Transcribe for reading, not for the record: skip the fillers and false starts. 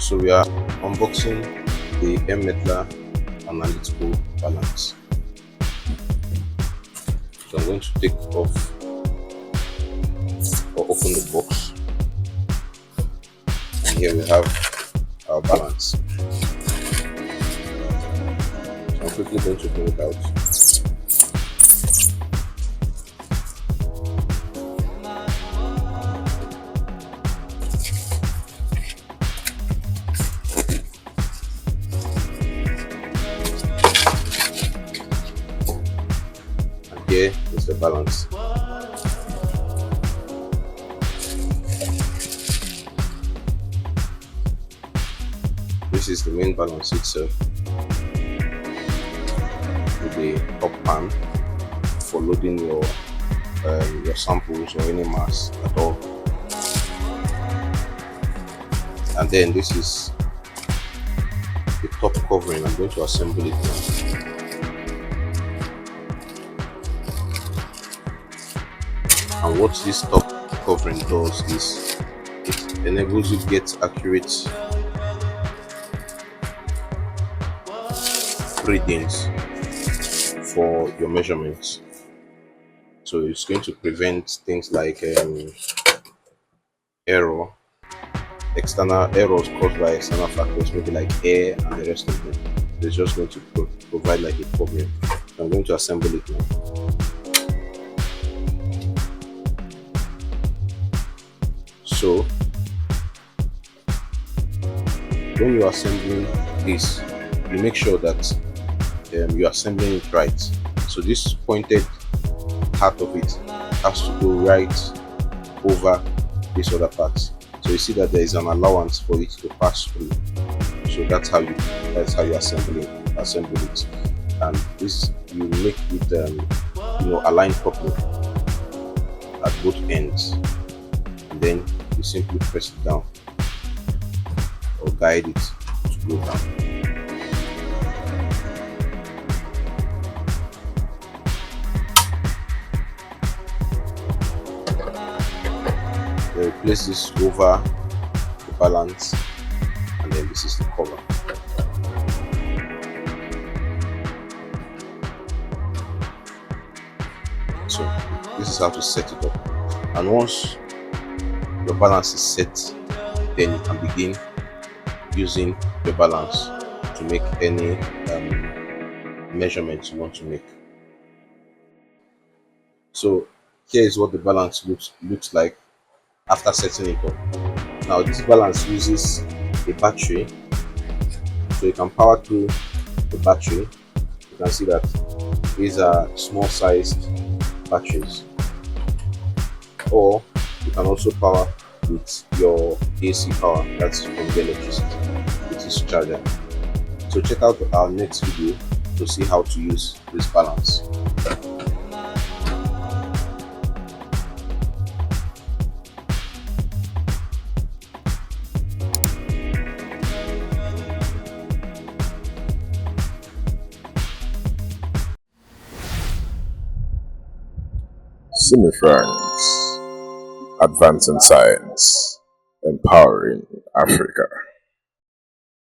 So we are unboxing the M-Metler Analytical balance. So I'm going to take off or open the box, and here we have our balance. So I'm quickly going to bring it out. Here is the balance. This is the main balance itself, with the top pan for loading your samples or any mass at all. And then this is the top covering. I'm going to assemble it now. And what this top covering does is it enables you to get accurate readings for your measurements. So it's going to prevent things like external errors caused by external factors, maybe like air and the rest of them. It's just going to provide like a covering. So I'm going to assemble it now. So when you are assembling this, you make sure that you are assembling it right. So this pointed part of it has to go right over this other part. So you see that there is an allowance for it to pass through. So that's how you assemble it. And this you make it align properly at both ends, and then you simply press it down or guide it to go down. Then we place this over the balance, and then this is the cover. So this is how to set it up. And once your balance is set, then you can begin using your balance to make any measurements you want to make. So here is what the balance looks like after setting it up. Now this balance uses a battery, so you can power through the battery. You can see that these are small sized batteries, or you can also power with your AC power, that's from the electricity, with this charger. So check out our next video to see how to use this balance. Simmyfranks, advancing science, empowering Africa.